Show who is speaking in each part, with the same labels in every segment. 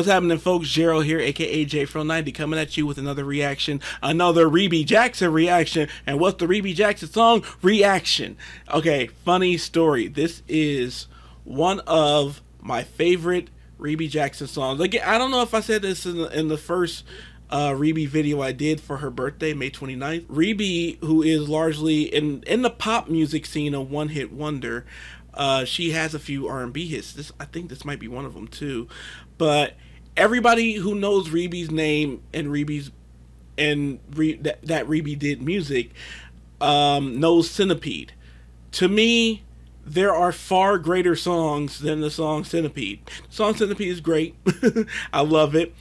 Speaker 1: What's happening, folks? Gerald here, aka J-Fro90, coming at you with another reaction, another Rebbie Jackson reaction. And what's the Rebbie Jackson song? Reaction. Okay, funny story. This is one of my favorite Rebbie Jackson songs. Again, I don't know if I said this in the first Rebbie video I did for her birthday, May 29th. Rebbie, who is largely in the pop music scene a one-hit wonder, she has a few R&B hits. I think this might be one of them too. But everybody who knows Rebbie's name and that Rebbie did music knows Centipede. To me, there are far greater songs than the song Centipede. The song Centipede is great. I love it.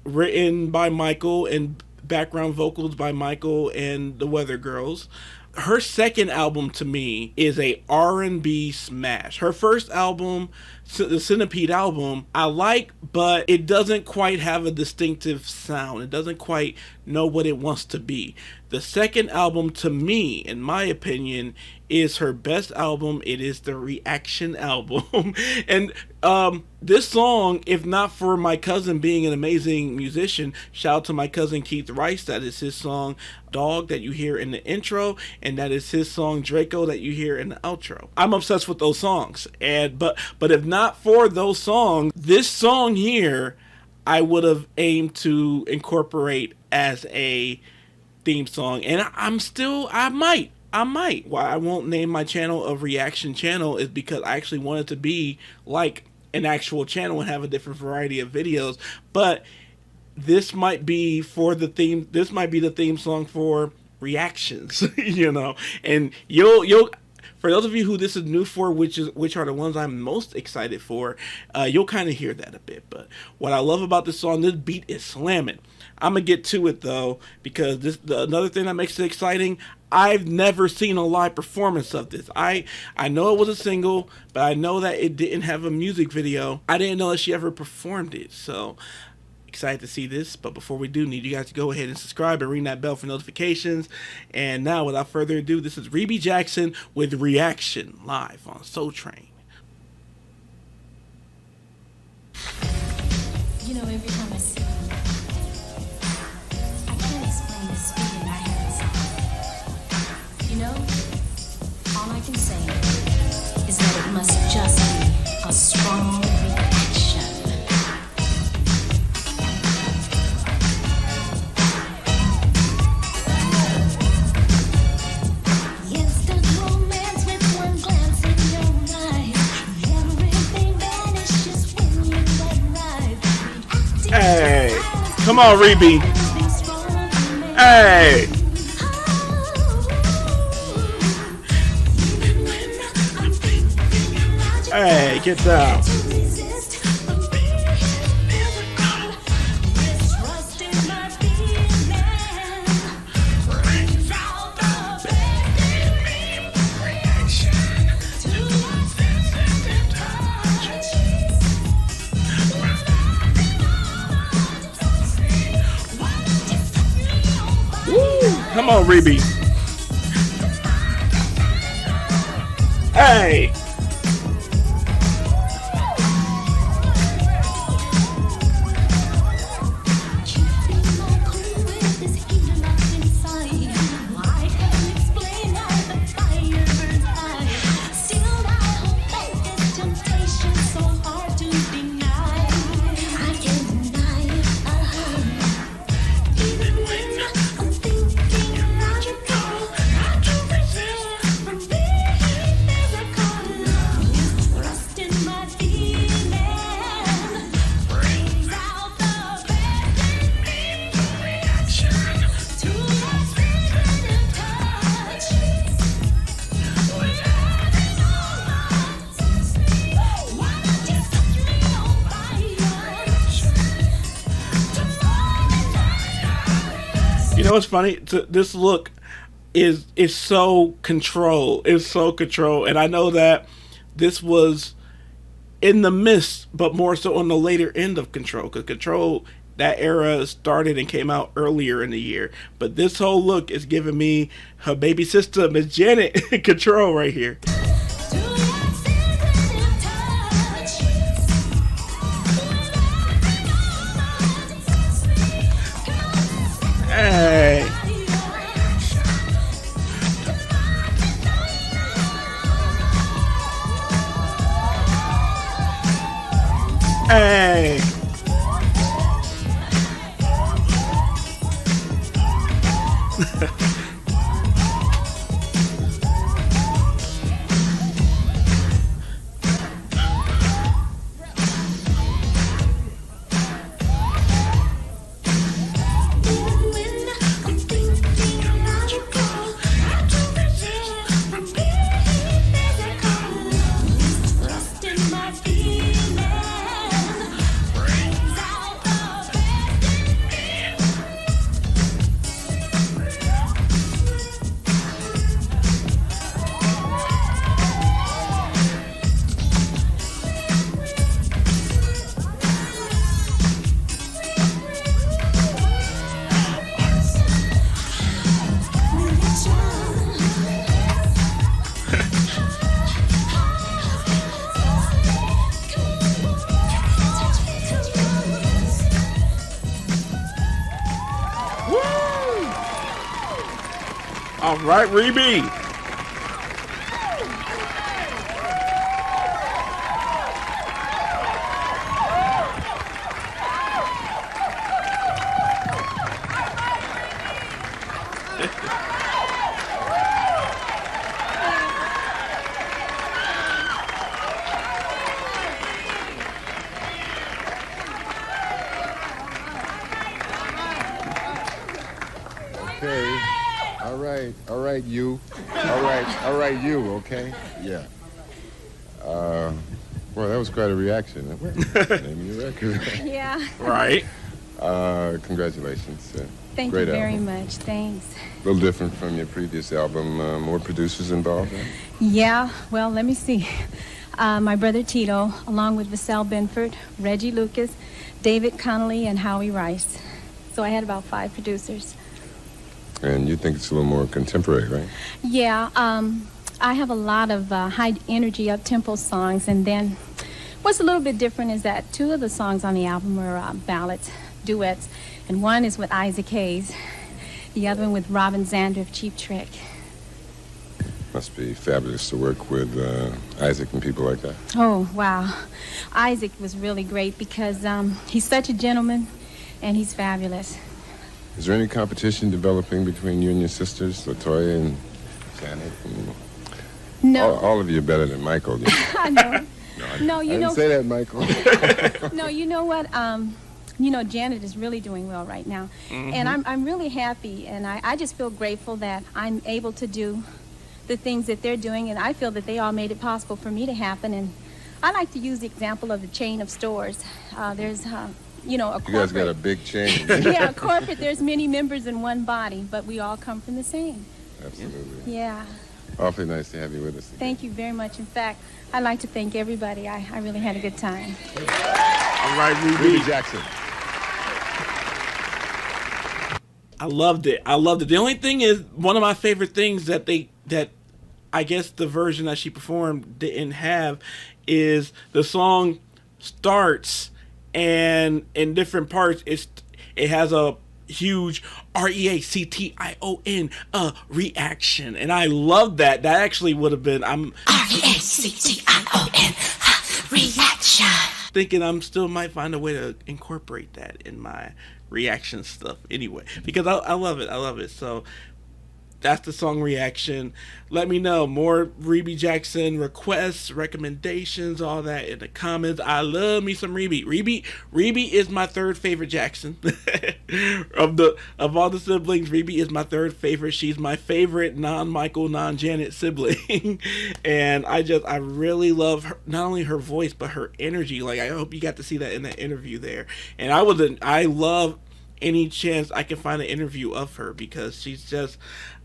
Speaker 1: Written by Michael and background vocals by Michael and the Weather Girls. Her second album to me is a R&B smash. Her first album, the Centipede album, I like, but it doesn't quite have a distinctive sound. It doesn't quite know what it wants to be. The second album, to me, in my opinion, is her best album. It is the Reaction album. And this song, if not for my cousin being an amazing musician, shout out to my cousin Keith Rice. That is his song Dog that you hear in the intro, and that is his song Draco that you hear in the outro. I'm obsessed with those songs. But if not for those songs, this song here I would have aimed to incorporate as a theme song, and I might. Why I won't name my channel a reaction channel is because I actually want it to be like an actual channel and have a different variety of videos. But this might be for the theme. This might be the theme song for reactions, you know. And you'll for those of you who this is new for, which are the ones I'm most excited for, you'll kind of hear that a bit. But what I love about this song, this beat is slamming. I'm gonna get to it though, because another thing that makes it exciting. I've never seen a live performance of this. I know it was a single, but I know that it didn't have a music video. I didn't know that she ever performed it. So excited to see this. But before we do, need you guys to go ahead and subscribe and ring that bell for notifications. And now, without further ado, this is Rebbie Jackson with Reaction live on Soul Train.
Speaker 2: You know, every time I see you, I can't explain this feeling I have inside. You know, all I can say is that it must just be a strong reaction. Instant romance with one glance in your eyes. Everything vanishes when you let ride.
Speaker 1: Hey, come on, Rebbie. Hey. Hey, get down. Come on, Rebbie. Hey. You know what's funny? This look is so control. It's so control. And I know that this was in the midst, but more so on the later end of Control. Because Control, that era started and came out earlier in the year. But this whole look is giving me her baby sister, Miss Janet, Control right here. All right, Rebbie.
Speaker 3: Okay. All right, you. All right, you, okay? Yeah. Well, that was quite a reaction. Name your record.
Speaker 4: Yeah.
Speaker 1: Right.
Speaker 3: Congratulations.
Speaker 4: Thank
Speaker 3: Great
Speaker 4: you very
Speaker 3: album.
Speaker 4: much. Thanks.
Speaker 3: A little different from your previous album. More producers involved, right?
Speaker 4: Yeah, well, let me see. My brother Tito, along with Zelle Benford, Reggie Lucas, David Connolly, and Howie Rice. So I had about 5 producers.
Speaker 3: And you think it's a little more contemporary, right?
Speaker 4: Yeah, I have a lot of high energy, up-tempo songs, and then what's a little bit different is that 2 of the songs on the album are ballads, duets, and one is with Isaac Hayes, the other one with Robin Zander of Cheap Trick.
Speaker 3: Must be fabulous to work with Isaac and people like that.
Speaker 4: Oh, wow. Isaac was really great because he's such a gentleman, and he's fabulous.
Speaker 3: Is there any competition developing between you and your sisters, LaToya and Janet?
Speaker 4: No.
Speaker 3: All of you are better than Michael. You know.
Speaker 4: I know. No,
Speaker 3: I
Speaker 4: you
Speaker 3: didn't
Speaker 4: know.
Speaker 3: say that, Michael.
Speaker 4: No, you know what? Janet is really doing well right now, and I'm really happy, and I just feel grateful that I'm able to do the things that they're doing, and I feel that they all made it possible for me to happen. And I like to use the example of the chain of stores. There's a corporate.
Speaker 3: You guys got a big chain.
Speaker 4: Yeah, a corporate. There's many members in one body, but we all come from the same.
Speaker 3: Absolutely.
Speaker 4: Yeah.
Speaker 3: Awfully nice to have you with us today.
Speaker 4: Thank you very much. In fact, I'd like to thank everybody. I really had a good time.
Speaker 1: All right, Rebbie.
Speaker 3: Rebbie Jackson.
Speaker 1: I loved it. The only thing is, one of my favorite things that I guess the version that she performed didn't have is the song starts and in different parts it has a huge REACTION reaction, and I love that. That actually would have been
Speaker 2: REACTION reaction.
Speaker 1: thinking I'm still might find a way to incorporate that in my reaction stuff anyway, because I love it. So that's the song Reaction. Let me know more Rebbie Jackson requests, recommendations, all that in the comments. I love me some Rebbie. Rebbie is my 3rd favorite Jackson. of all the siblings, Rebbie is my 3rd favorite. She's my favorite non-Michael, non-Janet sibling. And I really love her, not only her voice but her energy. Like, I hope you got to see that in that interview there. And I love any chance I can find an interview of her, because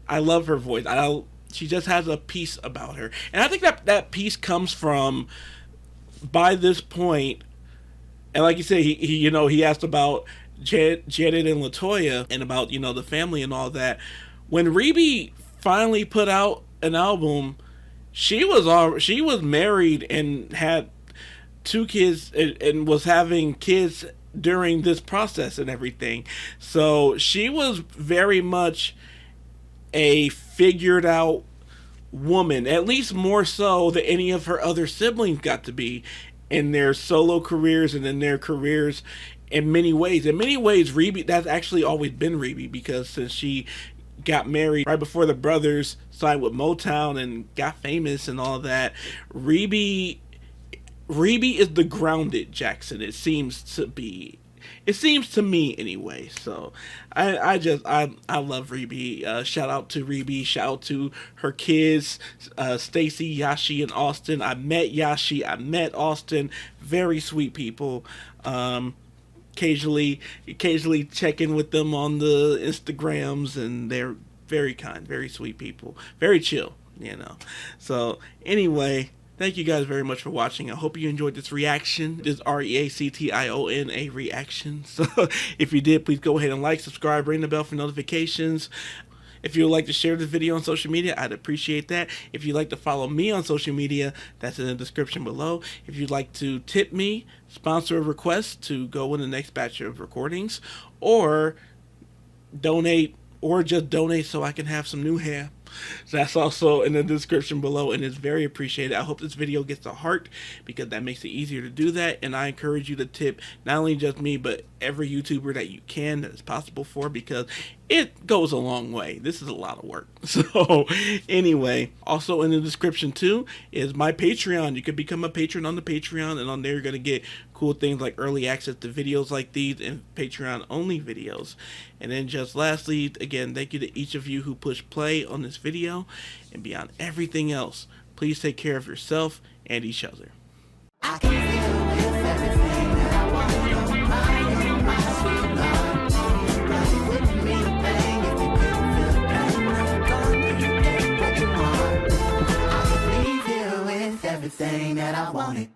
Speaker 1: I love her voice. She just has a peace about her, and I think that peace comes from, by this point, and like you said, he asked about Janet and LaToya and about the family and all that. When Rebbie finally put out an album, she was married and had 2 kids and was having kids during this process and everything. So she was very much a figured out woman, at least more so than any of her other siblings got to be in their solo careers and in their careers in many ways. In many ways, Rebbie, that's actually always been Rebbie, because since she got married right before the brothers signed with Motown and got famous and all that. Rebbie is the grounded Jackson. It seems to be. It seems to me anyway. So I love Rebbie. Shout out to Rebbie. Shout out to her kids, Stacy, Yashi, and Austin. I met Yashi. I met Austin. Very sweet people. Occasionally check in with them on the Instagrams, and they're very kind, very sweet people, very chill, So anyway, thank you guys very much for watching. I hope you enjoyed this reaction. This is REACTION, a reaction. So if you did, please go ahead and like, subscribe, ring the bell for notifications. If you would like to share this video on social media, I'd appreciate that. If you'd like to follow me on social media, that's in the description below. If you'd like to tip me, sponsor a request to go in the next batch of recordings, or donate, or just donate so I can have some new hair, that's also in the description below, and it's very appreciated. I hope this video gets a heart, because that makes it easier to do that, and I encourage you to tip not only just me, but every YouTuber that you can, that is possible for, because it goes a long way. This is a lot of work. So anyway, also in the description too is my Patreon. You can become a patron on the Patreon, and on there you're going to get cool things like early access to videos like these and Patreon only videos. And then just lastly, again, thank you to each of you who pushed play on this video, and beyond everything else, please take care of yourself and each other.
Speaker 5: I can feel with everything that I want. You're my sweet love. But it wouldn't mean a thing if you couldn't feel the pain. Gone, you get what you want. I can leave here with everything that I wanted.